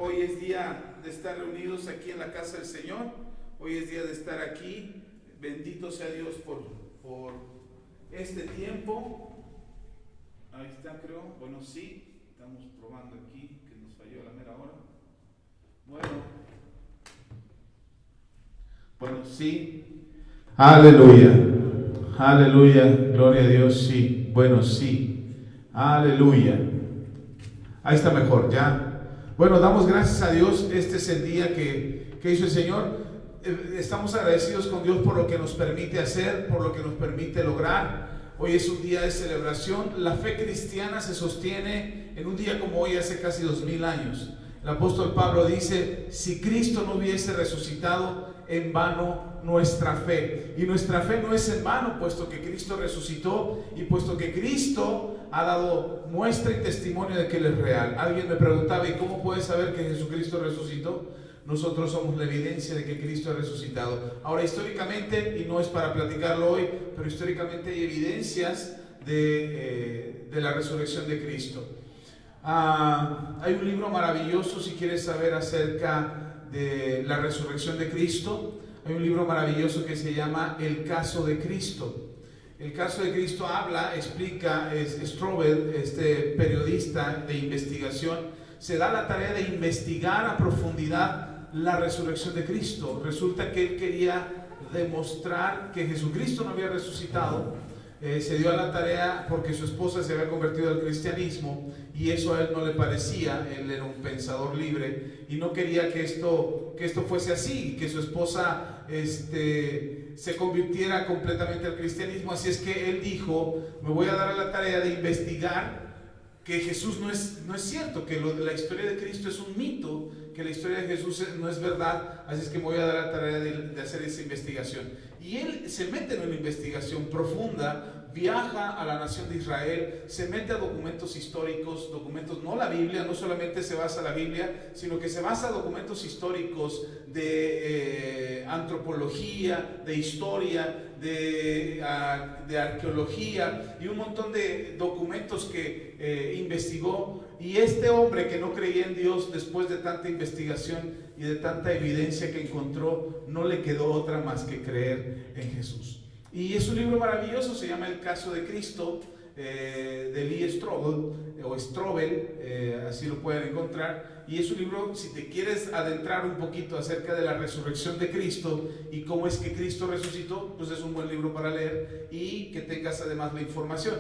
Hoy es día de estar reunidos aquí en la casa del Señor. Hoy es día de estar aquí. Bendito sea Dios por este tiempo. Ahí está, creo. Bueno, sí. Estamos probando aquí que nos falló la mera hora. Bueno, sí. Aleluya. Aleluya. Gloria a Dios. Sí. Bueno, sí. Aleluya. Ahí está mejor, ya. Bueno, damos gracias a Dios. Este es el día que hizo el Señor. Estamos agradecidos con Dios por lo que nos permite hacer, por lo que nos permite lograr. Hoy es un día de celebración. La fe cristiana se sostiene en un día como hoy, hace casi 2000 años. El apóstol Pablo dice: si Cristo no hubiese resucitado, en vano nuestra fe. Y nuestra fe no es en vano, puesto que Cristo resucitó y puesto que Cristo ha dado muestra y testimonio de que Él es real. Alguien me preguntaba: ¿y cómo puedes saber que Jesucristo resucitó? Nosotros somos la evidencia de que Cristo ha resucitado. Ahora, históricamente, y no es para platicarlo hoy, pero históricamente hay evidencias de la resurrección de Cristo. Hay un libro maravilloso, si quieres saber acerca de la resurrección de Cristo. Hay un libro maravilloso que se llama El caso de Cristo. El caso de Cristo explica, Strobel, este periodista de investigación, se da la tarea de investigar a profundidad la resurrección de Cristo. Resulta que él quería demostrar que Jesucristo no había resucitado. Se dio a la tarea porque su esposa se había convertido al cristianismo y eso a él no le parecía. Él era un pensador libre y no quería que esto fuese así, que su esposa se convirtiera completamente al cristianismo. Así es que él dijo: me voy a dar a la tarea de investigar que Jesús no es cierto, que la historia de Cristo es un mito, que la historia de Jesús no es verdad. Así es que me voy a dar la tarea de hacer esa investigación. Y él se mete en una investigación profunda, viaja a la nación de Israel, se mete a documentos históricos, documentos, no la Biblia, no solamente se basa en la Biblia, sino que se basa en documentos históricos de antropología, de historia, de arqueología y un montón de documentos que investigó. Y este hombre que no creía en Dios, después de tanta investigación y de tanta evidencia que encontró, no le quedó otra más que creer en Jesús. Y es un libro maravilloso, se llama El caso de Cristo, de Lee Strobel, así lo pueden encontrar. Y es un libro, si te quieres adentrar un poquito acerca de la resurrección de Cristo y cómo es que Cristo resucitó, pues es un buen libro para leer y que tengas además la información.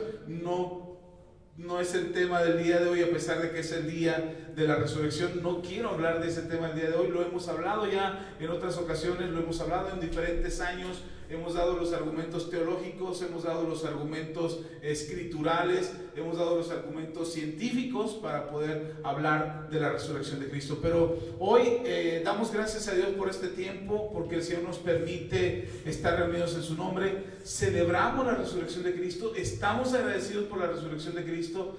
No es el tema del día de hoy, a pesar de que es el día de la resurrección. No quiero hablar de ese tema el día de hoy. Lo hemos hablado ya en otras ocasiones, lo hemos hablado en diferentes años. Hemos dado los argumentos teológicos, hemos dado los argumentos escriturales, hemos dado los argumentos científicos para poder hablar de la resurrección de Cristo. Pero hoy damos gracias a Dios por este tiempo, porque el Señor nos permite estar reunidos en su nombre. Celebramos la resurrección de Cristo, estamos agradecidos por la resurrección de Cristo,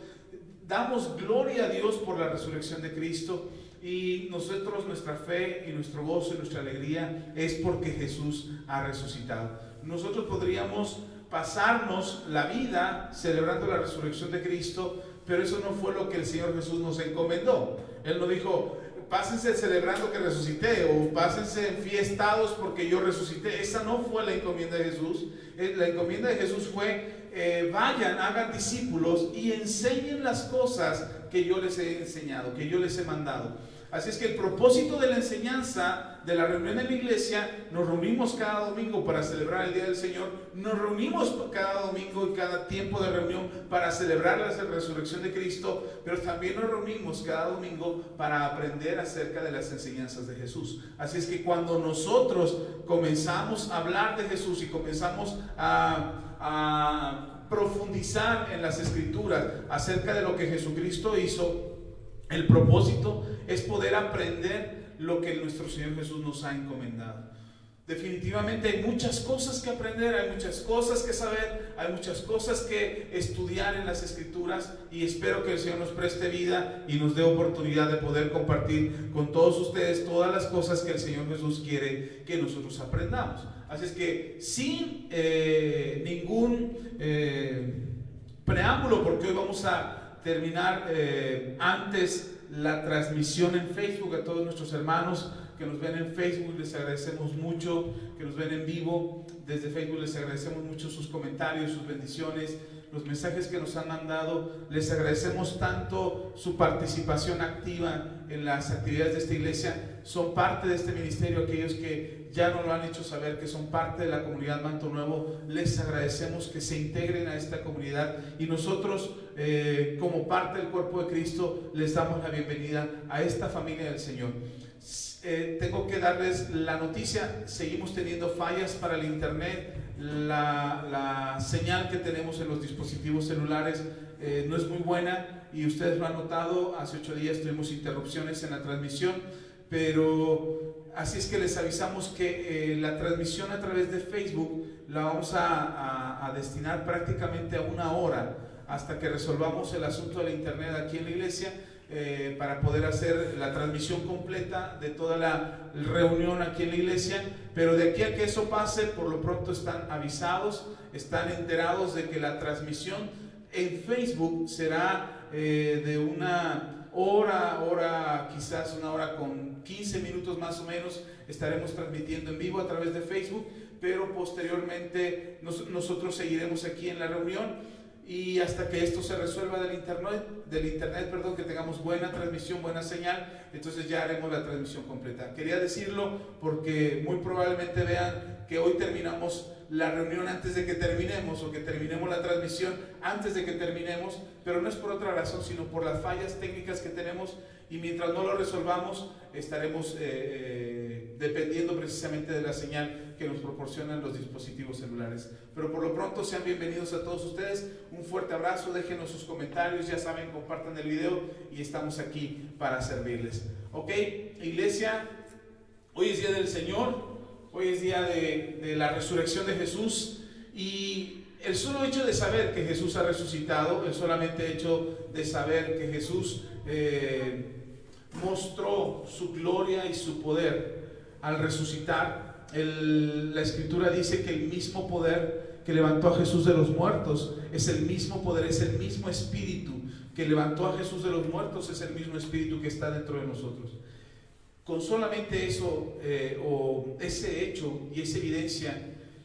damos gloria a Dios por la resurrección de Cristo. Y nosotros, nuestra fe y nuestro gozo y nuestra alegría es porque Jesús ha resucitado. Nosotros podríamos pasarnos la vida celebrando la resurrección de Cristo, pero eso no fue lo que el Señor Jesús nos encomendó. Él no dijo: pásense celebrando que resucité, o pásense enfiestados porque yo resucité. Esa no fue la encomienda de Jesús. La encomienda de Jesús fue: vayan, hagan discípulos y enseñen las cosas que yo les he enseñado, que yo les he mandado. Así es que el propósito de la enseñanza, de la reunión en la iglesia, nos reunimos cada domingo para celebrar el Día del Señor, nos reunimos cada domingo y cada tiempo de reunión para celebrar la resurrección de Cristo, pero también nos reunimos cada domingo para aprender acerca de las enseñanzas de Jesús. Así es que cuando nosotros comenzamos a hablar de Jesús y comenzamos a profundizar en las Escrituras acerca de lo que Jesucristo hizo, el propósito es poder aprender lo que nuestro Señor Jesús nos ha encomendado. Definitivamente hay muchas cosas que aprender, hay muchas cosas que saber, hay muchas cosas que estudiar en las Escrituras, y espero que el Señor nos preste vida y nos dé oportunidad de poder compartir con todos ustedes todas las cosas que el Señor Jesús quiere que nosotros aprendamos. Así es que sin ningún preámbulo, porque hoy vamos a terminar antes la transmisión en Facebook. A todos nuestros hermanos que nos ven en Facebook les agradecemos mucho, que nos ven en vivo desde Facebook, les agradecemos mucho sus comentarios, sus bendiciones, los mensajes que nos han mandado. Les agradecemos tanto su participación activa en las actividades de esta iglesia. Son parte de este ministerio. Aquellos que ya nos lo han hecho saber, que son parte de la comunidad Manto Nuevo, les agradecemos que se integren a esta comunidad, y nosotros como parte del cuerpo de Cristo les damos la bienvenida a esta familia del Señor. Tengo que darles la noticia: seguimos teniendo fallas para el internet. La señal que tenemos en los dispositivos celulares no es muy buena, y ustedes lo han notado. Hace 8 días tuvimos interrupciones en la transmisión, pero así es que les avisamos que la transmisión a través de Facebook la vamos a destinar prácticamente a 1 hora hasta que resolvamos el asunto del internet aquí en la iglesia, para poder hacer la transmisión completa de toda la reunión aquí en la iglesia. Pero de aquí a que eso pase, por lo pronto están avisados, están enterados de que la transmisión en Facebook será de 1 hora, quizás 1 hora con 15 minutos más o menos. Estaremos transmitiendo en vivo a través de Facebook, pero posteriormente nosotros seguiremos aquí en la reunión, y hasta que esto se resuelva del internet, que tengamos buena transmisión, buena señal, entonces ya haremos la transmisión completa. Quería decirlo porque muy probablemente vean que hoy terminamos la reunión antes de que terminemos, o que terminemos la transmisión antes de que terminemos, pero no es por otra razón, sino por las fallas técnicas que tenemos, y mientras no lo resolvamos estaremos dependiendo precisamente de la señal que nos proporcionan los dispositivos celulares. Pero por lo pronto, sean bienvenidos a todos ustedes. Un fuerte abrazo, déjenos sus comentarios, ya saben, compartan el video, y estamos aquí para servirles. Ok, iglesia, hoy es día del Señor, hoy es día de la resurrección de Jesús, y el solo hecho de saber que Jesús ha resucitado, el solamente hecho de saber que Jesús mostró su gloria y su poder al resucitar. La Escritura dice que el mismo poder que levantó a Jesús de los muertos es el mismo poder, es el mismo Espíritu que levantó a Jesús de los muertos, es el mismo Espíritu que está dentro de nosotros. Con solamente eso, o ese hecho y esa evidencia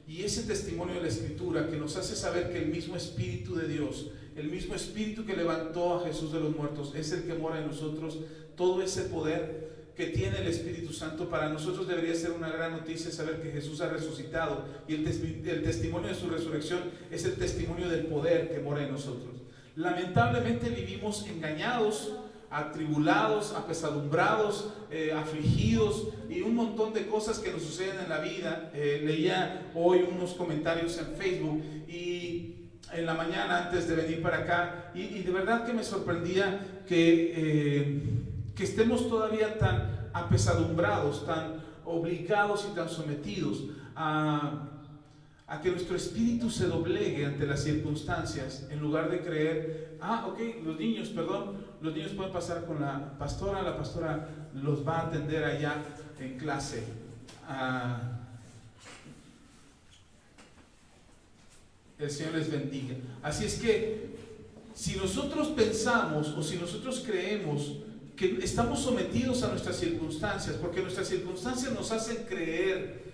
y ese testimonio de la Escritura que nos hace saber que el mismo Espíritu de Dios, el mismo Espíritu que levantó a Jesús de los muertos, es el que mora en nosotros, todo ese poder que tiene el Espíritu Santo, para nosotros debería ser una gran noticia saber que Jesús ha resucitado, y el testimonio de su resurrección es el testimonio del poder que mora en nosotros. Lamentablemente vivimos engañados, atribulados, apesadumbrados, afligidos, y un montón de cosas que nos suceden en la vida. Leía hoy unos comentarios en Facebook y en la mañana antes de venir para acá, y de verdad que me sorprendía que estemos todavía tan apesadumbrados, tan obligados y tan sometidos a que nuestro espíritu se doblegue ante las circunstancias, en lugar de creer, los niños pueden pasar con la pastora los va a atender allá en clase. El Señor les bendiga. Así es que si nosotros pensamos, o si nosotros creemos que estamos sometidos a nuestras circunstancias, porque nuestras circunstancias nos hacen creer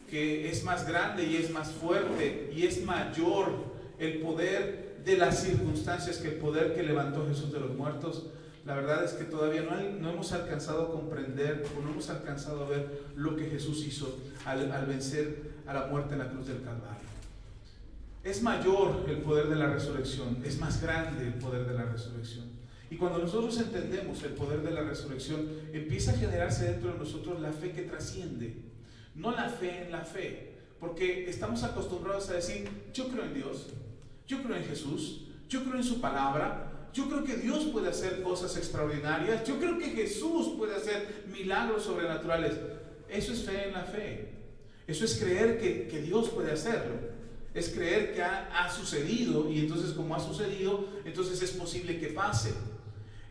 que es más grande y es más fuerte y es mayor el poder de las circunstancias que el poder que levantó Jesús de los muertos, la verdad es que todavía no hemos alcanzado a comprender, o no hemos alcanzado a ver lo que Jesús hizo al vencer a la muerte en la cruz del Calvario. Es mayor el poder de la resurrección, es más grande el poder de la resurrección. Y cuando nosotros entendemos el poder de la resurrección, empieza a generarse dentro de nosotros la fe que trasciende. No la fe en la fe, porque estamos acostumbrados a decir: yo creo en Dios, yo creo en Jesús, yo creo en su palabra, yo creo que Dios puede hacer cosas extraordinarias, yo creo que Jesús puede hacer milagros sobrenaturales. Eso es fe en la fe. Eso es creer que Dios puede hacerlo. Es creer que ha sucedido, y entonces como ha sucedido, entonces es posible que pase.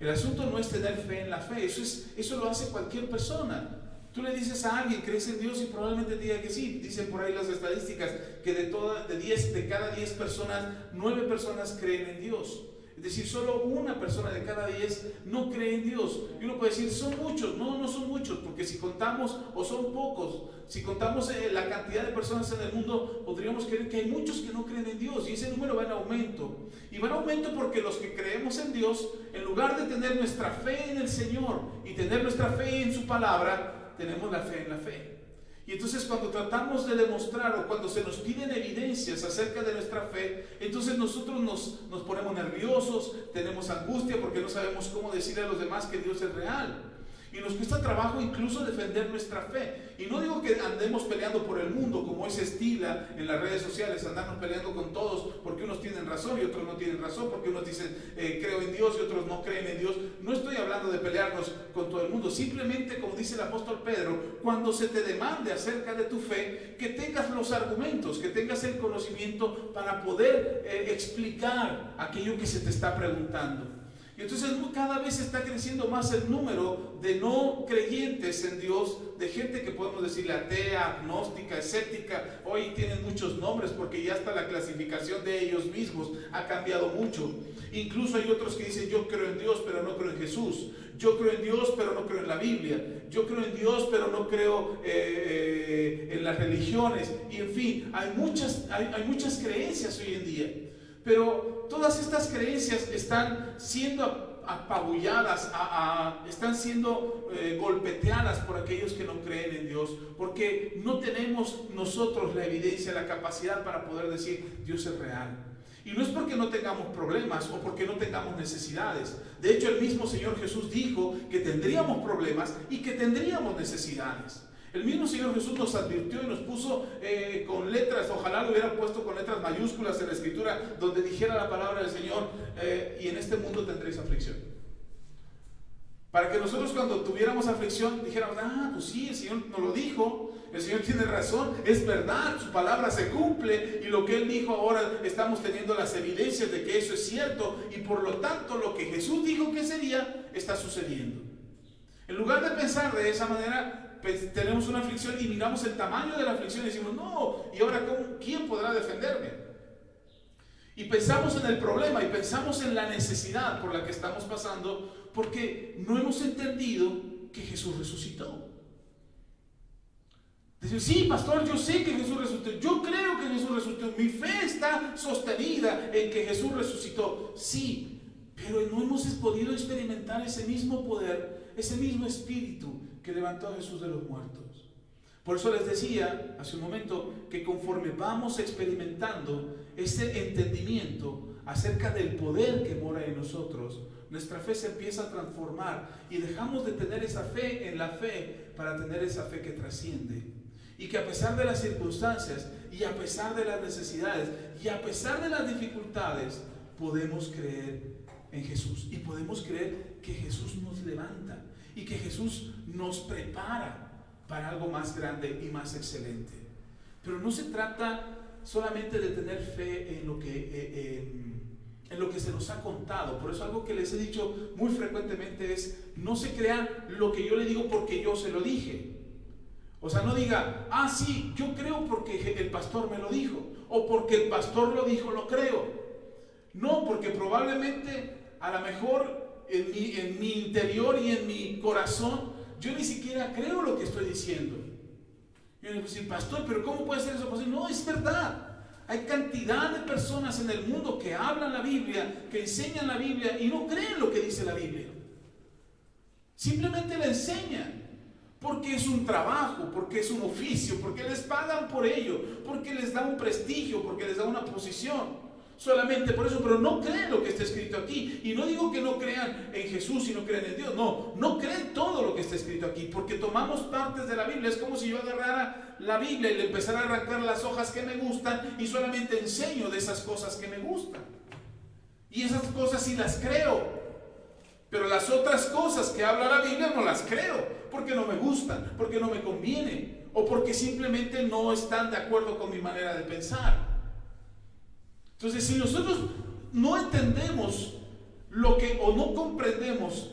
El asunto no es tener fe en la fe, eso lo hace cualquier persona. Tú le dices a alguien: ¿crees en Dios? Y probablemente te diga que sí. Dicen por ahí las estadísticas que de cada 10 personas, 9 personas creen en Dios. Es decir, solo una persona de cada 10 no cree en Dios. Y uno puede decir, son muchos. No, no son muchos, porque si contamos, o son pocos, si contamos la cantidad de personas en el mundo, podríamos creer que hay muchos que no creen en Dios. Y ese número va en aumento. Y va en aumento porque los que creemos en Dios, en lugar de tener nuestra fe en el Señor y tener nuestra fe en su palabra, tenemos la fe en la fe. Y entonces cuando tratamos de demostrar o cuando se nos piden evidencias acerca de nuestra fe, entonces nosotros nos ponemos nerviosos, tenemos angustia porque no sabemos cómo decirle a los demás que Dios es real. Y nos cuesta trabajo incluso defender nuestra fe. Y no digo que andemos peleando por el mundo, como hoy se estila en las redes sociales, andarnos peleando con todos, porque unos tienen razón y otros no tienen razón, porque unos dicen creo en Dios y otros no creen en Dios. No estoy hablando de pelearnos con todo el mundo, simplemente, como dice el apóstol Pedro, cuando se te demande acerca de tu fe, que tengas los argumentos, que tengas el conocimiento para poder explicar aquello que se te está preguntando. Y entonces cada vez está creciendo más el número de no creyentes en Dios, de gente que podemos decirle atea, agnóstica, escéptica. Hoy tienen muchos nombres porque ya hasta la clasificación de ellos mismos ha cambiado mucho. Incluso hay otros que dicen yo creo en Dios pero no creo en Jesús. Yo creo en Dios pero no creo en la Biblia. Yo creo en Dios pero no creo en las religiones. Y en fin, hay muchas creencias hoy en día. Pero todas estas creencias están siendo apabulladas, están siendo golpeteadas por aquellos que no creen en Dios, porque no tenemos nosotros la evidencia, la capacidad para poder decir Dios es real. Y no es porque no tengamos problemas o porque no tengamos necesidades. De hecho, el mismo Señor Jesús dijo que tendríamos problemas y que tendríamos necesidades. El mismo Señor Jesús nos advirtió y nos puso con letras, ojalá lo hubiera puesto con letras mayúsculas en la Escritura, donde dijera la palabra del Señor, y en este mundo tendréis aflicción. Para que nosotros cuando tuviéramos aflicción dijéramos, pues sí, el Señor nos lo dijo, el Señor tiene razón, es verdad, su palabra se cumple, y lo que Él dijo ahora estamos teniendo las evidencias de que eso es cierto, y por lo tanto lo que Jesús dijo que sería, está sucediendo. En lugar de pensar de esa manera, pues tenemos una aflicción y miramos el tamaño de la aflicción y decimos, no, ¿y ahora quién podrá defenderme? Y pensamos en el problema y pensamos en la necesidad por la que estamos pasando porque no hemos entendido que Jesús resucitó. Dicen, sí, pastor, yo sé que Jesús resucitó, yo creo que Jesús resucitó, mi fe está sostenida en que Jesús resucitó. Sí, pero no hemos podido experimentar ese mismo poder, ese mismo espíritu que levantó a Jesús de los muertos. Por eso les decía hace un momento que conforme vamos experimentando ese entendimiento acerca del poder que mora en nosotros, nuestra fe se empieza a transformar y dejamos de tener esa fe en la fe para tener esa fe que trasciende. Y que a pesar de las circunstancias y a pesar de las necesidades y a pesar de las dificultades, podemos creer en Jesús y podemos creer que Jesús nos levanta y que Jesús nos prepara para algo más grande y más excelente. Pero no se trata solamente de tener fe en lo que se nos ha contado. Por eso algo que les he dicho muy frecuentemente es, no se crean lo que yo le digo porque yo se lo dije. O sea, no diga, sí, yo creo porque el pastor me lo dijo, o porque el pastor lo dijo, lo creo. No, porque probablemente, a lo mejor, en mi interior y en mi corazón, yo ni siquiera creo lo que estoy diciendo. Yo le digo, sí, pastor, pero ¿cómo puede ser eso posible? No, es verdad. Hay cantidad de personas en el mundo que hablan la Biblia, que enseñan la Biblia y no creen lo que dice la Biblia. Simplemente la enseñan. Porque es un trabajo, porque es un oficio, porque les pagan por ello, porque les da un prestigio, porque les da una posición. Solamente por eso, pero no creen lo que está escrito aquí. Y no digo que no crean en Jesús y no crean en Dios. No creen todo lo que está escrito aquí, porque tomamos partes de la Biblia. Es como si yo agarrara la Biblia y le empezara a arrancar las hojas que me gustan y solamente enseño de esas cosas que me gustan. Y esas cosas sí las creo. Pero las otras cosas que habla la Biblia no las creo, porque no me gustan, porque no me conviene, o porque simplemente no están de acuerdo con mi manera de pensar. Entonces, si nosotros no entendemos o no comprendemos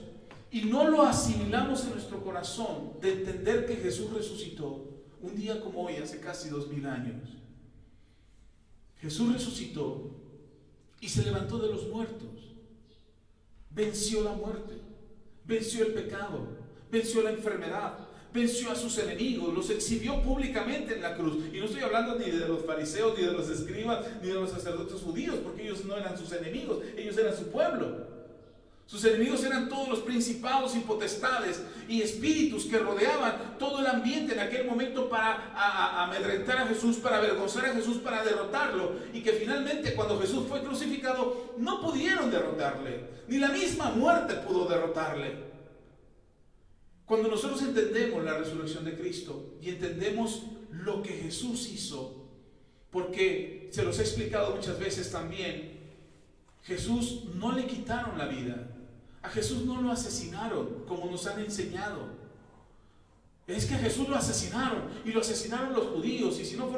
y no lo asimilamos en nuestro corazón de entender que Jesús resucitó, un día como hoy, hace casi 2000 años, Jesús resucitó y se levantó de los muertos. venció la muerte, venció el pecado, venció la enfermedad, venció a sus enemigos, los exhibió públicamente en la cruz. Y no estoy hablando ni de los fariseos, ni de los escribas, ni de los sacerdotes judíos, porque ellos no eran sus enemigos, ellos eran su pueblo. Sus enemigos eran todos los principados y potestades y espíritus que rodeaban todo el ambiente en aquel momento para amedrentar a Jesús, para avergonzar a Jesús, para derrotarlo. Y que finalmente, cuando Jesús fue crucificado, no pudieron derrotarle, ni la misma muerte pudo derrotarle. Cuando nosotros entendemos la resurrección de Cristo y entendemos lo que Jesús hizo, porque se los he explicado muchas veces también, Jesús no le quitaron la vida. A Jesús no lo asesinaron como nos han enseñado. Es que a Jesús lo asesinaron, y lo asesinaron los judíos. Y si no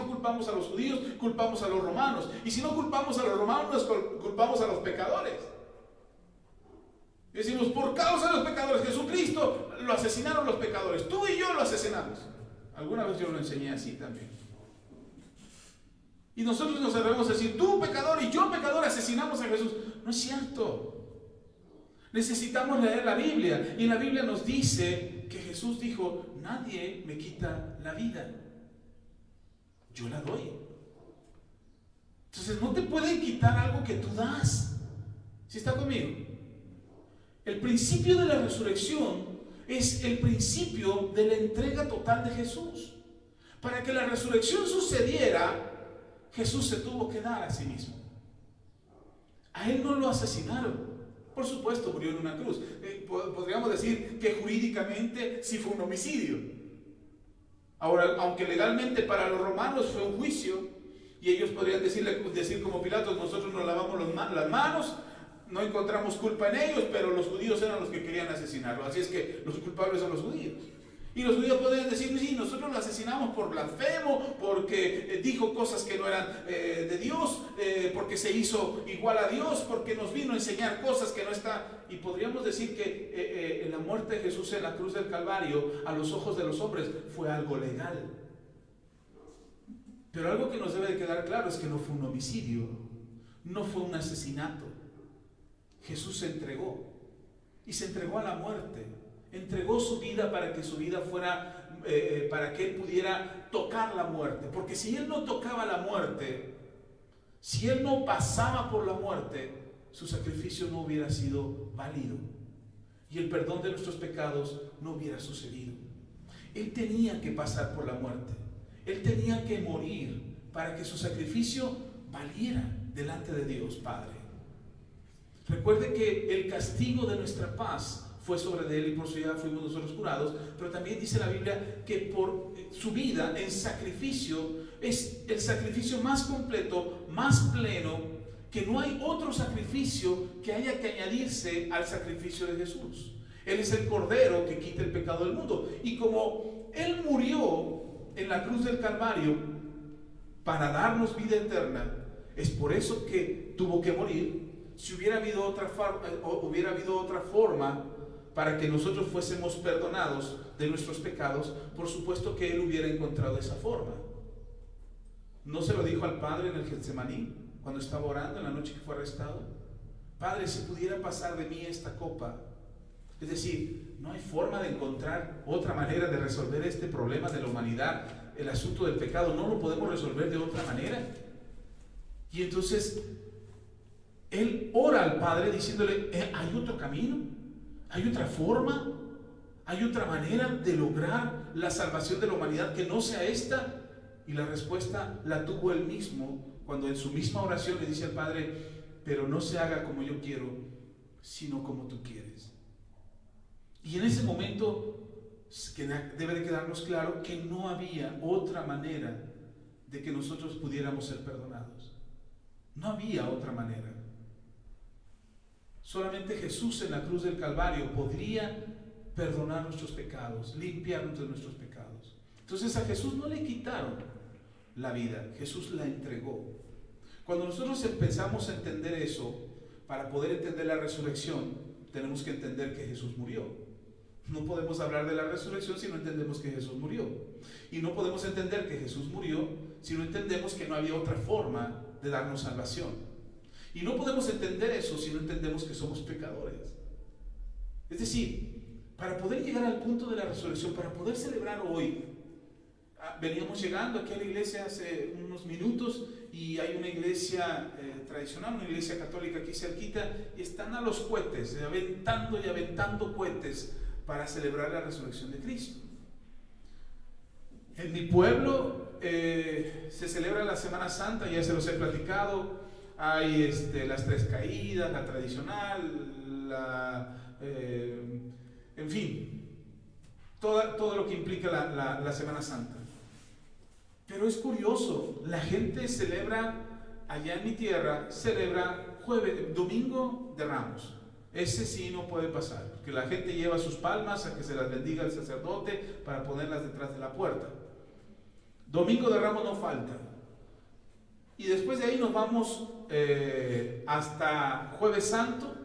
culpamos a los judíos, culpamos a los romanos. Y si no culpamos a los romanos, culpamos a los pecadores. Y decimos, por causa de los pecadores, Jesucristo lo asesinaron los pecadores. Tú y yo lo asesinamos. Alguna vez yo lo enseñé así también. Y nosotros nos atrevemos a decir, tú pecador y yo pecador asesinamos a Jesús. No es cierto. Necesitamos leer la Biblia. Y la Biblia nos dice que Jesús dijo, nadie me quita la vida, yo la doy. Entonces no te pueden quitar algo que tú das. ¿Sí está conmigo? El principio de la resurrección es el principio de la entrega total de Jesús. Para que la resurrección sucediera, Jesús se tuvo que dar a sí mismo. A él no lo asesinaron. Por supuesto, murió en una cruz. Podríamos decir que jurídicamente sí fue un homicidio. Ahora, aunque legalmente para los romanos fue un juicio, y ellos podrían decir como Pilatos, nosotros nos lavamos las manos, no encontramos culpa en ellos, pero los judíos eran los que querían asesinarlo. Así es que los culpables son los judíos. Y los judíos podrían decir, sí, nosotros lo asesinamos por blasfemo, porque dijo cosas que no eran de Dios, porque se hizo igual a Dios, porque nos vino a enseñar cosas que no está. Y podríamos decir que la muerte de Jesús en la cruz del Calvario, a los ojos de los hombres, fue algo legal. Pero algo que nos debe de quedar claro es que no fue un homicidio, no fue un asesinato. Jesús se entregó, y se entregó a la muerte. Entregó su vida para que su vida fuera, para que él pudiera tocar la muerte. Porque si él no tocaba la muerte, si él no pasaba por la muerte, su sacrificio no hubiera sido válido. Y el perdón de nuestros pecados no hubiera sucedido. Él tenía que pasar por la muerte. Él tenía que morir para que su sacrificio valiera delante de Dios Padre. Recuerde que el castigo de nuestra paz fue sobre él y por su vida fuimos nosotros curados, pero también dice la Biblia que por su vida en sacrificio es el sacrificio más completo, más pleno, que no hay otro sacrificio que haya que añadirse al sacrificio de Jesús. Él es el Cordero que quita el pecado del mundo, y como él murió en la cruz del Calvario para darnos vida eterna, es por eso que tuvo que morir. Si hubiera habido otra forma para que nosotros fuésemos perdonados de nuestros pecados, por supuesto que él hubiera encontrado esa forma. ¿No se lo dijo al Padre en el Getsemaní cuando estaba orando en la noche que fue arrestado? Padre, si pudiera pasar de mí esta copa. Es decir, no hay forma de encontrar otra manera de resolver este problema de la humanidad, el asunto del pecado, no lo podemos resolver de otra manera. Y entonces él ora al Padre diciéndole, ¿hay otro camino? ¿Hay otra forma? ¿Hay otra manera de lograr la salvación de la humanidad que no sea esta? Y la respuesta la tuvo él mismo cuando en su misma oración le dice al Padre, pero no se haga como yo quiero, sino como tú quieres. Y en ese momento debe de quedarnos claro que no había otra manera de que nosotros pudiéramos ser perdonados. No había otra manera. Solamente Jesús en la cruz del Calvario podría perdonar nuestros pecados, limpiarnos de nuestros pecados. Entonces a Jesús no le quitaron la vida, Jesús la entregó. Cuando nosotros empezamos a entender eso, para poder entender la resurrección, tenemos que entender que Jesús murió. No podemos hablar de la resurrección si no entendemos que Jesús murió. Y no podemos entender que Jesús murió si no entendemos que no había otra forma de darnos salvación. Y no podemos entender eso si no entendemos que somos pecadores. Es decir, para poder llegar al punto de la resurrección, para poder celebrar hoy, veníamos llegando aquí a la iglesia hace unos minutos y hay una iglesia tradicional, una iglesia católica aquí cerquita, y están a los cohetes, aventando y aventando cohetes para celebrar la resurrección de Cristo. En mi pueblo se celebra la Semana Santa, ya se los he platicado. Hay las tres caídas, la tradicional, en fin, todo lo que implica la Semana Santa. Pero es curioso, la gente celebra, allá en mi tierra, celebra domingo de Ramos. Ese sí no puede pasar, porque la gente lleva sus palmas a que se las bendiga el sacerdote para ponerlas detrás de la puerta. Domingo de Ramos no falta. Y después de ahí nos vamos hasta Jueves Santo,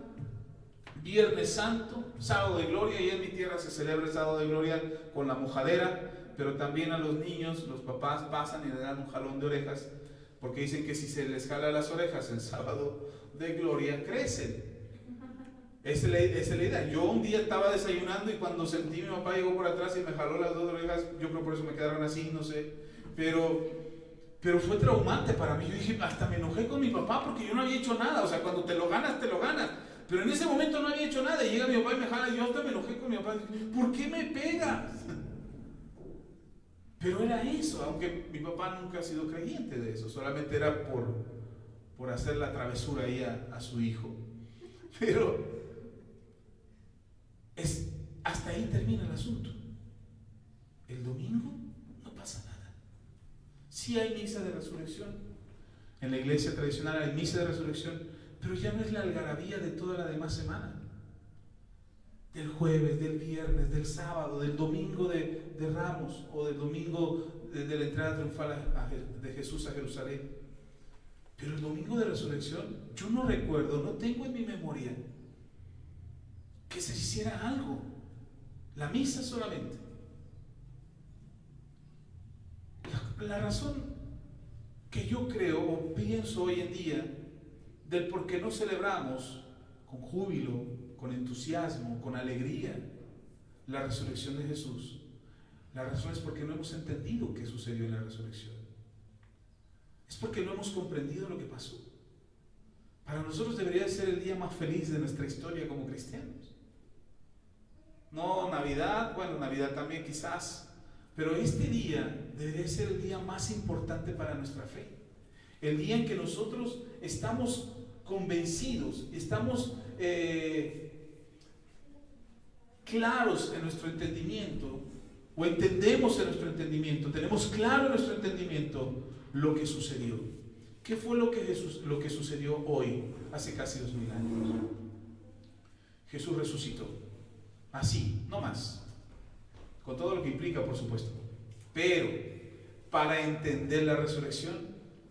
Viernes Santo, Sábado de Gloria. Y en mi tierra se celebra el Sábado de Gloria con la mojadera, pero también a los niños, los papás pasan y le dan un jalón de orejas, porque dicen que si se les jala las orejas en Sábado de Gloria, crecen. Esa es la idea. Yo un día estaba desayunando y cuando sentí mi papá llegó por atrás y me jaló las dos orejas, yo creo por eso me quedaron así, no sé, pero fue traumante para mí. Yo dije, hasta me enojé con mi papá porque yo no había hecho nada. O sea, cuando te lo ganas, te lo ganas. Pero en ese momento no había hecho nada. Y llega mi papá y me jala y yo hasta me enojé con mi papá. ¿Por qué me pegas? Pero era eso, aunque mi papá nunca ha sido creyente de eso. Solamente era por hacer la travesura ahí a su hijo. Pero hasta ahí termina el asunto. El domingo no pasa nada. Sí hay misa de resurrección. En la iglesia tradicional hay misa de resurrección, pero ya no es la algarabía de toda la demás semana. Del jueves, del viernes, del sábado, del domingo de Ramos o del domingo de la entrada triunfal de Jesús a Jerusalén. Pero el domingo de resurrección, yo no recuerdo, no tengo en mi memoria que se hiciera algo. La misa solamente. La razón que yo creo o pienso hoy en día del por qué no celebramos con júbilo, con entusiasmo, con alegría la resurrección de Jesús, la razón es porque no hemos entendido qué sucedió en la resurrección. Es porque no hemos comprendido lo que pasó. Para nosotros debería ser el día más feliz de nuestra historia como cristianos. No Navidad, bueno, Navidad también quizás, pero este día debería ser el día más importante para nuestra fe. El día en que nosotros estamos convencidos, estamos claros en nuestro entendimiento, o entendemos en nuestro entendimiento, tenemos claro en nuestro entendimiento lo que sucedió. ¿Qué fue lo que sucedió hoy, hace casi 2000 años? Jesús resucitó. Así, no más. Con todo lo que implica, por supuesto. Pero, para entender la resurrección,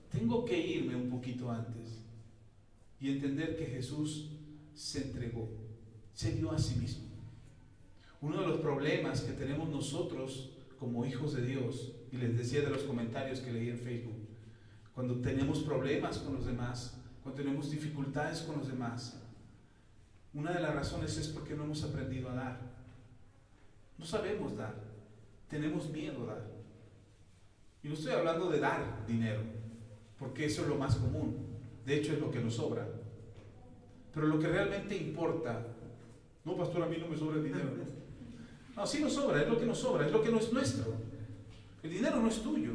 tengo que irme un poquito antes y entender que Jesús se entregó, se dio a sí mismo. Uno de los problemas que tenemos nosotros como hijos de Dios, y les decía de los comentarios que leí en Facebook, cuando tenemos problemas con los demás, cuando tenemos dificultades con los demás, una de las razones es porque no hemos aprendido a dar. No sabemos dar, tenemos miedo a dar. Y no estoy hablando de dar dinero, porque eso es lo más común, de hecho es lo que nos sobra. Pero lo que realmente importa, no pastor, a mí no me sobra el dinero. No, sí nos sobra, es lo que nos sobra, es lo que no es nuestro. El dinero no es tuyo.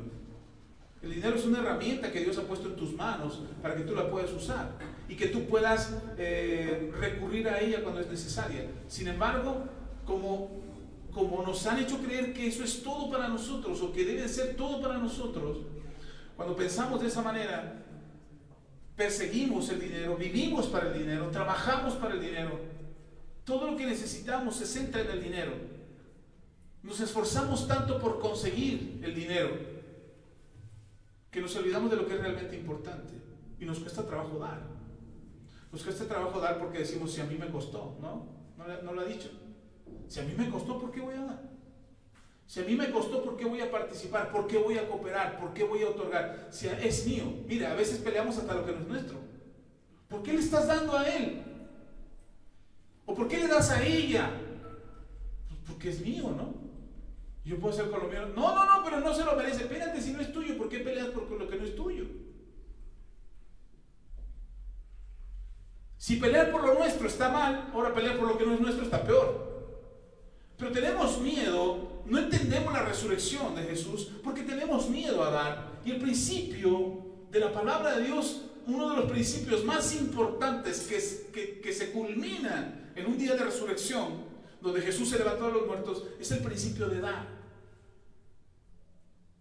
El dinero es una herramienta que Dios ha puesto en tus manos para que tú la puedas usar y que tú puedas recurrir a ella cuando es necesaria. Sin embargo, como nos han hecho creer que eso es todo para nosotros o que debe ser todo para nosotros, cuando pensamos de esa manera, perseguimos el dinero, vivimos para el dinero, trabajamos para el dinero. Todo lo que necesitamos se centra en el dinero. Nos esforzamos tanto por conseguir el dinero que nos olvidamos de lo que es realmente importante y nos cuesta trabajo dar. Nos cuesta trabajo dar porque decimos, si a mí me costó, ¿no lo ha dicho. Si a mí me costó, ¿por qué voy a dar? Si a mí me costó, ¿por qué voy a participar? ¿Por qué voy a cooperar? ¿Por qué voy a otorgar? Si es mío. Mira, a veces peleamos hasta lo que no es nuestro. ¿Por qué le estás dando a él? ¿O por qué le das a ella? Pues porque es mío, ¿no? Yo puedo ser colombiano. No, pero no se lo merece. Espérate, si no es tuyo, ¿por qué peleas por lo que no es tuyo? Si pelear por lo nuestro está mal, ahora pelear por lo que no es nuestro está peor. Pero tenemos miedo, no entendemos la resurrección de Jesús porque tenemos miedo a dar. Y el principio de la palabra de Dios, uno de los principios más importantes que se culmina en un día de resurrección, donde Jesús se levantó de los muertos, es el principio de dar.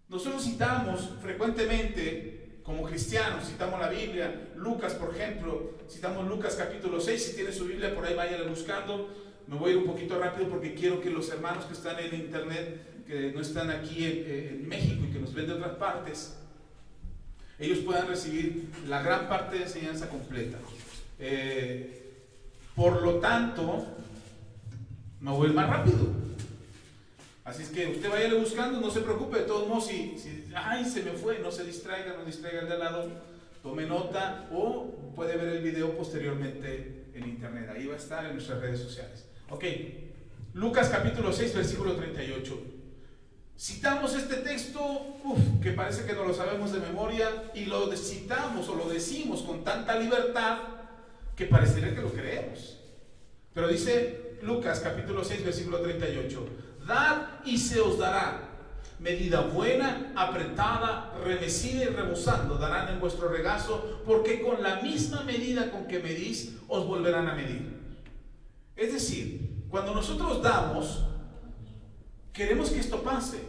Nosotros citamos frecuentemente, como cristianos, citamos la Biblia, Lucas, por ejemplo, citamos Lucas capítulo 6, si tiene su Biblia por ahí, váyala buscando. Me voy a ir un poquito rápido porque quiero que los hermanos que están en internet, que no están aquí en México y que nos ven de otras partes, ellos puedan recibir la gran parte de la enseñanza completa. Por lo tanto, me voy a ir más rápido. Así es que usted vaya buscando, no se preocupe, de todos modos, si ay, se me fue, no se distraiga, no distraiga el de al lado, tome nota o puede ver el video posteriormente en internet, ahí va a estar en nuestras redes sociales. Ok, Lucas capítulo 6, versículo 38. Citamos este texto, que parece que no lo sabemos de memoria, y lo citamos o lo decimos con tanta libertad que parecería que lo creemos. Pero dice Lucas capítulo 6, versículo 38. Dad y se os dará, medida buena, apretada, remecida y rebosando darán en vuestro regazo, porque con la misma medida con que medís, os volverán a medir. Es decir, cuando nosotros damos, queremos que esto pase.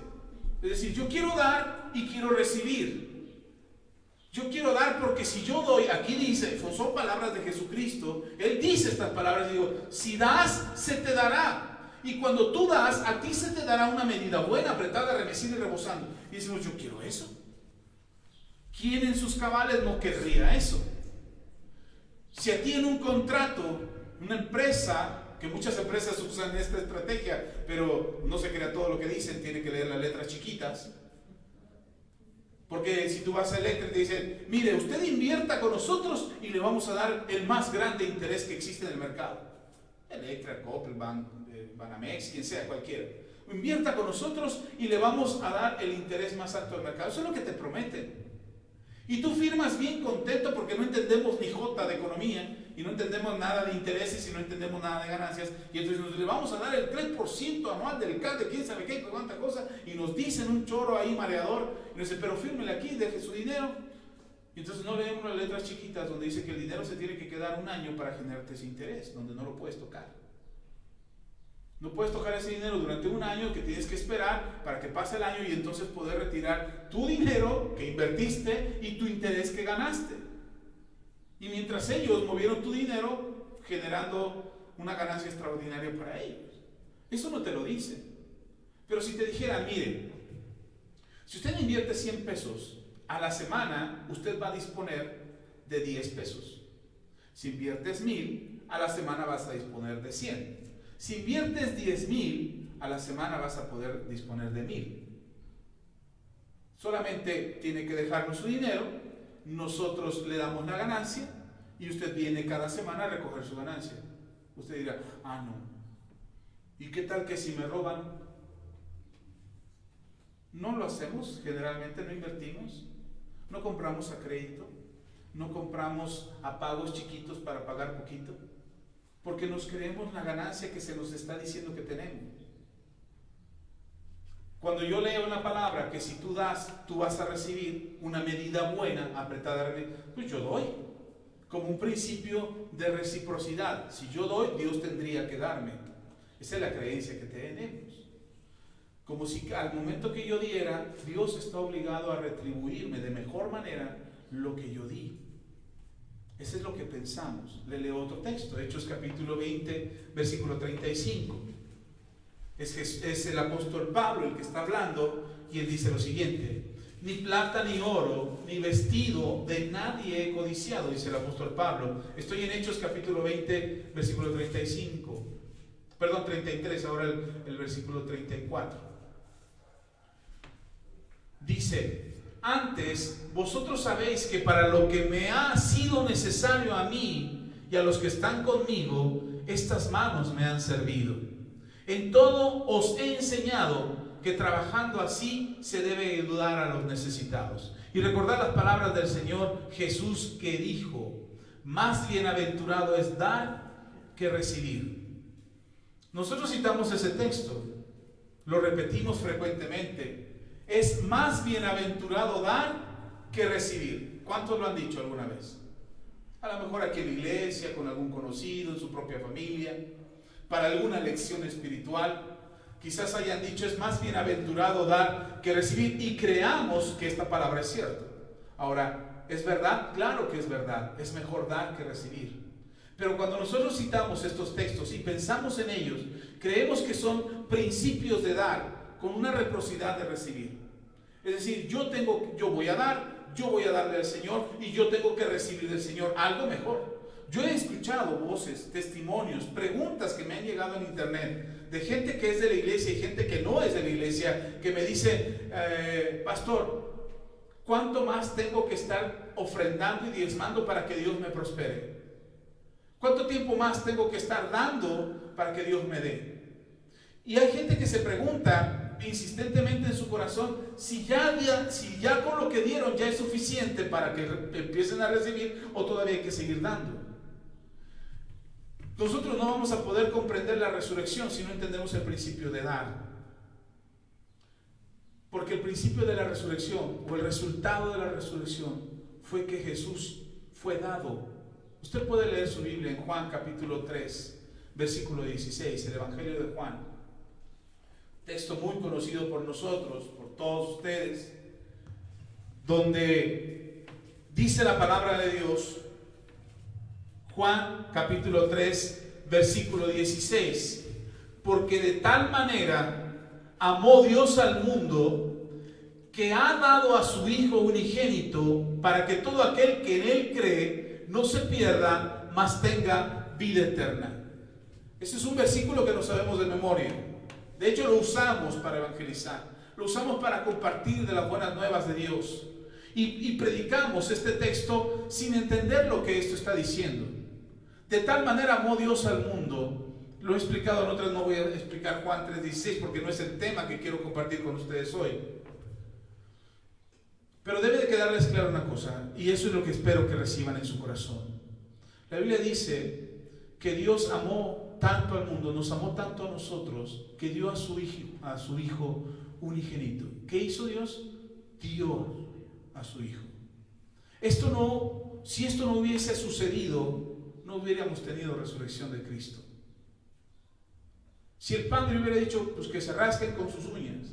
Es decir, yo quiero dar y quiero recibir. Yo quiero dar porque si yo doy, aquí dice, son palabras de Jesucristo, Él dice estas palabras, digo, si das, se te dará. Y cuando tú das, a ti se te dará una medida buena, apretada, remecida y rebosando. Y decimos, yo quiero eso. ¿Quién en sus cabales no querría eso? Si a ti en un contrato, una empresa, que muchas empresas usan esta estrategia, pero no se crea todo lo que dicen, tiene que leer las letras chiquitas. Porque si tú vas a Electra y te dicen, mire, usted invierta con nosotros y le vamos a dar el más grande interés que existe en el mercado. Electra, Coppel, Banamex, quien sea, cualquiera. Invierta con nosotros y le vamos a dar el interés más alto del mercado. Eso es lo que te prometen. Y tú firmas bien contento porque no entendemos ni jota de economía y no entendemos nada de intereses y no entendemos nada de ganancias. Y entonces le vamos a dar el 3% anual del CAD de quién sabe qué, cuánta cosa. Y nos dicen un choro ahí mareador. Y nos dicen, pero fírmele aquí, deje su dinero. Y entonces no leemos las letras chiquitas donde dice que el dinero se tiene que quedar un año para generarte ese interés, donde no lo puedes tocar. No puedes tocar ese dinero durante un año, que tienes que esperar para que pase el año y entonces poder retirar tu dinero que invertiste y tu interés que ganaste. Y mientras ellos movieron tu dinero generando una ganancia extraordinaria para ellos. Eso no te lo dice. Pero si te dijeran, mire, si usted invierte 100 pesos, a la semana usted va a disponer de 10 pesos. Si inviertes 1000, a la semana vas a disponer de 100. Si inviertes 10,000, a la semana vas a poder disponer de 1000. Solamente tiene que dejarnos su dinero, nosotros le damos la ganancia y usted viene cada semana a recoger su ganancia. Usted dirá, no. ¿Y qué tal que si me roban? No lo hacemos, generalmente no invertimos, no compramos a crédito, no compramos a pagos chiquitos para pagar poquito. Porque nos creemos la ganancia que se nos está diciendo que tenemos. Cuando yo leo una palabra que si tú das, tú vas a recibir una medida buena, apretada, pues yo doy. Como un principio de reciprocidad. Si yo doy, Dios tendría que darme. Esa es la creencia que tenemos. Como si al momento que yo diera, Dios está obligado a retribuirme de mejor manera lo que yo di. Eso es lo que pensamos. Le leo otro texto, Hechos capítulo 20, versículo 35. Es el apóstol Pablo el que está hablando y él dice lo siguiente: ni plata ni oro, ni vestido de nadie he codiciado, dice el apóstol Pablo. Estoy en Hechos capítulo 20, versículo 35. Perdón, 33, ahora el versículo 34. Dice: Antes, vosotros sabéis que para lo que me ha sido necesario a mí y a los que están conmigo, estas manos me han servido. En todo os he enseñado que trabajando así se debe ayudar a los necesitados. Y recordad las palabras del Señor Jesús que dijo: más bienaventurado es dar que recibir. Nosotros citamos ese texto, lo repetimos frecuentemente. Es más bienaventurado dar que recibir. ¿Cuántos lo han dicho alguna vez? A lo mejor aquí en la iglesia, con algún conocido, en su propia familia, para alguna lección espiritual. Quizás hayan dicho: es más bienaventurado dar que recibir, y creamos que esta palabra es cierta. Ahora, ¿es verdad? Claro que es verdad. Es mejor dar que recibir. Pero cuando nosotros citamos estos textos y pensamos en ellos, creemos que son principios de dar con una reciprocidad de recibir. Es decir, yo voy a dar, yo voy a darle al Señor, y yo tengo que recibir del Señor algo mejor. Yo he escuchado voces, testimonios, preguntas que me han llegado en internet de gente que es de la iglesia y gente que no es de la iglesia, que me dice: pastor, ¿cuánto más tengo que estar ofrendando y diezmando para que Dios me prospere? ¿Cuánto tiempo más tengo que estar dando para que Dios me dé? Y hay gente que se pregunta insistentemente en su corazón si ya con lo que dieron ya es suficiente para que empiecen a recibir, o todavía hay que seguir dando. Nosotros no vamos a poder comprender la resurrección si no entendemos el principio de dar. Porque el principio de la resurrección, o el resultado de la resurrección, fue que Jesús fue dado. Usted puede leer su Biblia en Juan capítulo 3, versículo 16, el Evangelio de Juan. Texto muy conocido por nosotros, por todos ustedes, donde dice la palabra de Dios, Juan capítulo 3, versículo 16: porque de tal manera amó Dios al mundo, que ha dado a su Hijo unigénito, para que todo aquel que en Él cree no se pierda, mas tenga vida eterna. Ese es un versículo que no sabemos de memoria. De hecho, lo usamos para evangelizar, lo usamos para compartir de las buenas nuevas de Dios. Y predicamos este texto sin entender lo que esto está diciendo. De tal manera amó Dios al mundo. Lo he explicado en otras, no voy a explicar Juan 3:16 porque no es el tema que quiero compartir con ustedes hoy. Pero debe de quedarles claro una cosa, y eso es lo que espero que reciban en su corazón. La Biblia dice que Dios amó tanto al mundo, nos amó tanto a nosotros, que dio a su Hijo unigénito. ¿Qué hizo Dios? Dio a su Hijo. Si esto no hubiese sucedido, no hubiéramos tenido resurrección de Cristo. Si el Padre hubiera dicho, pues que se rasquen con sus uñas.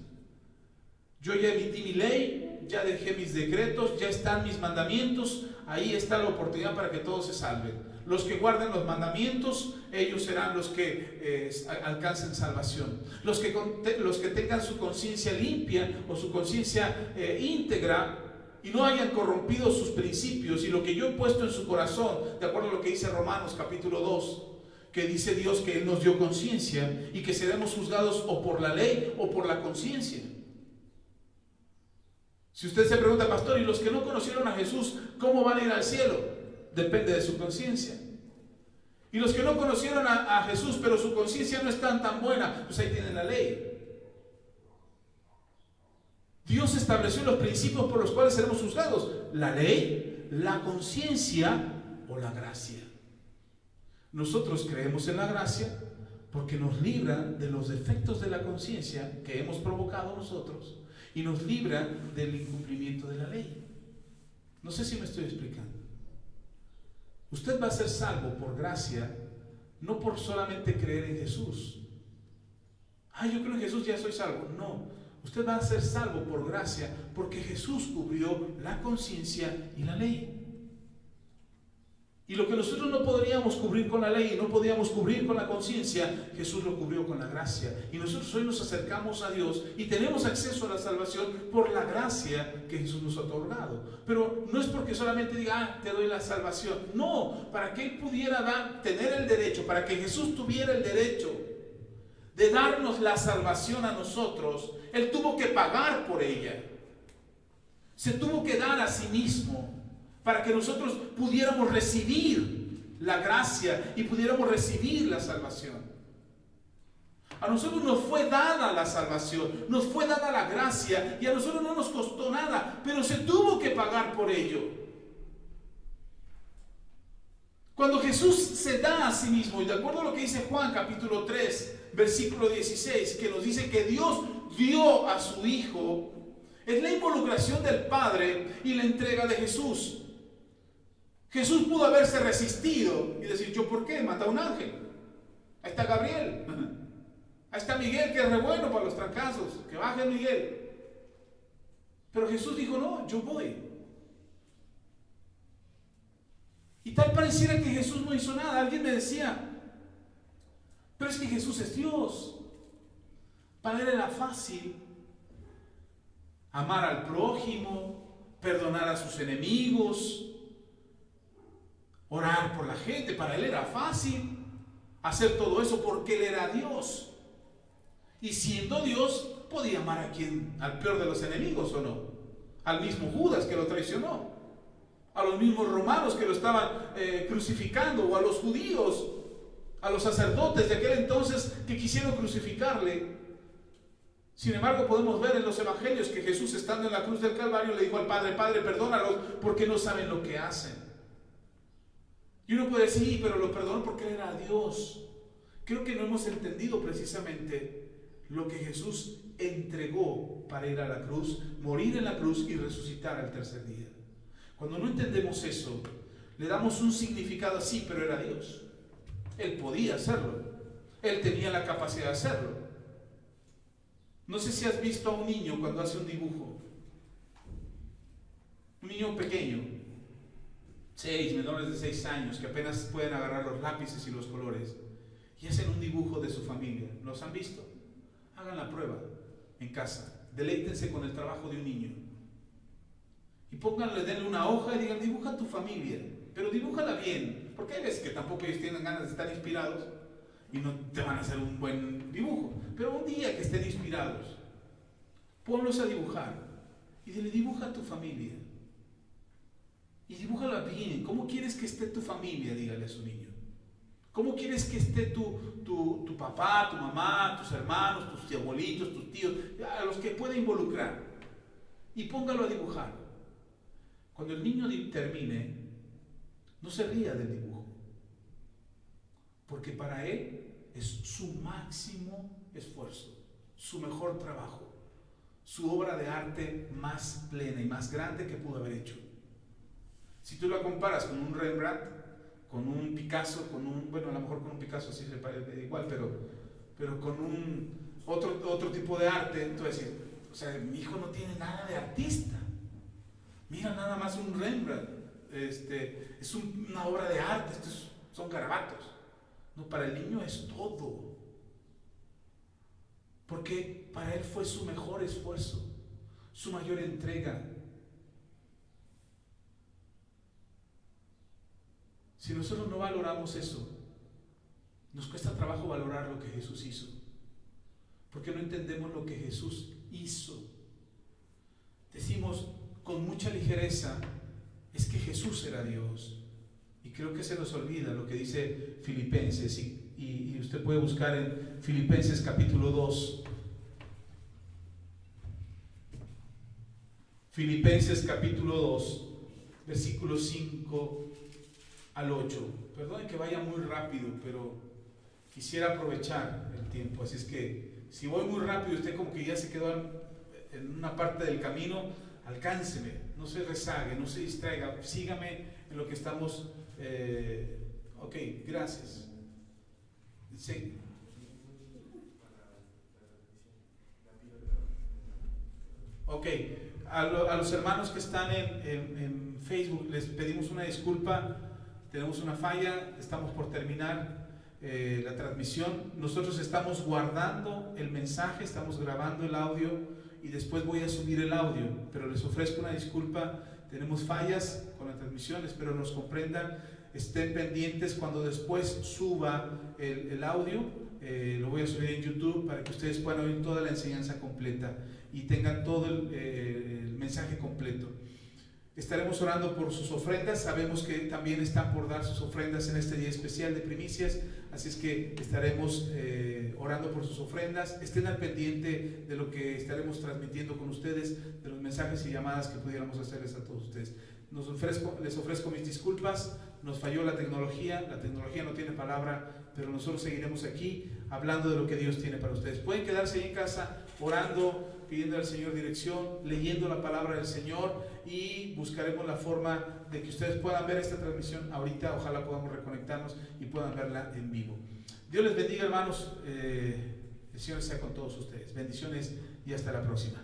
Yo ya emití mi ley, ya dejé mis decretos, ya están mis mandamientos, ahí está la oportunidad para que todos se salven. Los que guarden los mandamientos, ellos serán los que alcancen salvación. Los que tengan su conciencia limpia o su conciencia íntegra y no hayan corrompido sus principios y lo que yo he puesto en su corazón, de acuerdo a lo que dice Romanos capítulo 2, que dice Dios que Él nos dio conciencia y que seremos juzgados o por la ley o por la conciencia. Si usted se pregunta, pastor, ¿y los que no conocieron a Jesús, cómo van a ir al cielo? Depende de su conciencia. Y los que no conocieron a Jesús, pero su conciencia no es tan buena, pues ahí tienen la ley. Dios estableció los principios por los cuales seremos juzgados: la ley, la conciencia o la gracia. Nosotros creemos en la gracia porque nos libra de los defectos de la conciencia que hemos provocado nosotros y nos libra del incumplimiento de la ley. No sé si me estoy explicando. Usted va a ser salvo por gracia, no por solamente creer en Jesús. Yo creo en Jesús, ya soy salvo. No, usted va a ser salvo por gracia porque Jesús cubrió la conciencia y la ley. Y lo que nosotros no podríamos cubrir con la ley y no podíamos cubrir con la conciencia, Jesús lo cubrió con la gracia. Y nosotros hoy nos acercamos a Dios y tenemos acceso a la salvación por la gracia que Jesús nos ha otorgado. Pero no es porque solamente diga, te doy la salvación. No, para que Él pudiera tener el derecho, para que Jesús tuviera el derecho de darnos la salvación a nosotros, Él tuvo que pagar por ella. Se tuvo que dar a sí mismo para que nosotros pudiéramos recibir la gracia y pudiéramos recibir la salvación. A nosotros nos fue dada la salvación, nos fue dada la gracia y a nosotros no nos costó nada, pero se tuvo que pagar por ello. Cuando Jesús se da a sí mismo, y de acuerdo a lo que dice Juan capítulo 3, versículo 16, que nos dice que Dios dio a su Hijo, es la involucración del Padre y la entrega de Jesús. Jesús pudo haberse resistido y decir, ¿yo por qué? Mata a un ángel. Ahí está Gabriel. Ahí está Miguel, que es re bueno para los trancazos. Que baje Miguel. Pero Jesús dijo, no, yo voy. Y tal pareciera que Jesús no hizo nada. Alguien me decía, pero es que Jesús es Dios. Para él era fácil amar al prójimo, perdonar a sus enemigos, orar por la gente. Para él era fácil hacer todo eso porque él era Dios. Y siendo Dios, podía amar a quien, al peor de los enemigos, ¿o no? Al mismo Judas que lo traicionó, a los mismos romanos que lo estaban crucificando, o a los judíos, a los sacerdotes de aquel entonces que quisieron crucificarle. Sin embargo, podemos ver en los evangelios que Jesús, estando en la cruz del Calvario, le dijo al Padre, Padre, perdónalos porque no saben lo que hacen. Y uno puede decir, sí, pero lo perdonó porque él era Dios. Creo que no hemos entendido precisamente lo que Jesús entregó para ir a la cruz, morir en la cruz y resucitar al tercer día. Cuando no entendemos eso, le damos un significado así, pero era Dios. Él podía hacerlo. Él tenía la capacidad de hacerlo. No sé si has visto a un niño cuando hace un dibujo. Un niño pequeño, menores de 6 años, que apenas pueden agarrar los lápices y los colores, y hacen un dibujo de su familia. ¿Los han visto? Hagan la prueba en casa. Deleítense con el trabajo de un niño. Y denle una hoja y digan, dibuja tu familia, pero dibújala bien, porque hay veces que tampoco ellos tienen ganas de estar inspirados y no te van a hacer un buen dibujo. Pero un día que estén inspirados, ponlos a dibujar y dile, dibuja tu familia. Y dibújala bien. ¿Cómo quieres que esté tu familia? Dígale a su niño. ¿Cómo quieres que esté tu papá, tu mamá, tus hermanos, tus abuelitos, tus tíos, a los que pueda involucrar? Y póngalo a dibujar. Cuando el niño termine, no se ría del dibujo, porque para él es su máximo esfuerzo, su mejor trabajo, su obra de arte más plena y más grande que pudo haber hecho. Si tú la comparas con un Rembrandt, con un Picasso, bueno, a lo mejor con un Picasso sí se parece igual, pero con otro tipo de arte, entonces decir, o sea, mi hijo no tiene nada de artista. Mira nada más un Rembrandt, es una obra de arte, son garabatos. No, para el niño es todo. Porque para él fue su mejor esfuerzo, su mayor entrega. Si nosotros no valoramos eso, nos cuesta trabajo valorar lo que Jesús hizo. Porque no entendemos lo que Jesús hizo. Decimos con mucha ligereza, es que Jesús era Dios. Y creo que se nos olvida lo que dice Filipenses, y usted puede buscar en Filipenses capítulo 2. Filipenses capítulo 2, versículos 5 al 8. Perdonen que vaya muy rápido, pero quisiera aprovechar el tiempo. Así es que si voy muy rápido, usted como que ya se quedó en una parte del camino, alcánceme, no se rezague, no se distraiga, sígame en lo que estamos. Ok, gracias. Sí. Ok, a los hermanos que están en Facebook les pedimos una disculpa, tenemos una falla, estamos por terminar la transmisión. Nosotros estamos guardando el mensaje, estamos grabando el audio y después voy a subir el audio, pero les ofrezco una disculpa, tenemos fallas con la transmisión, espero nos comprendan, estén pendientes cuando después suba el audio, lo voy a subir en YouTube para que ustedes puedan oír toda la enseñanza completa y tengan todo el mensaje completo. Estaremos orando por sus ofrendas. Sabemos que también están por dar sus ofrendas en este día especial de primicias, así es que estaremos orando por sus ofrendas. Estén al pendiente de lo que estaremos transmitiendo con ustedes, de los mensajes y llamadas que pudiéramos hacerles a todos ustedes. Les ofrezco mis disculpas, nos falló la tecnología no tiene palabra, pero nosotros seguiremos aquí hablando de lo que Dios tiene para ustedes. Pueden quedarse ahí en casa orando, pidiendo al Señor dirección, leyendo la palabra del Señor, y buscaremos la forma de que ustedes puedan ver esta transmisión ahorita. Ojalá podamos reconectarnos y puedan verla en vivo. Dios les bendiga, hermanos. El Señor sea con todos ustedes. Bendiciones y hasta la próxima.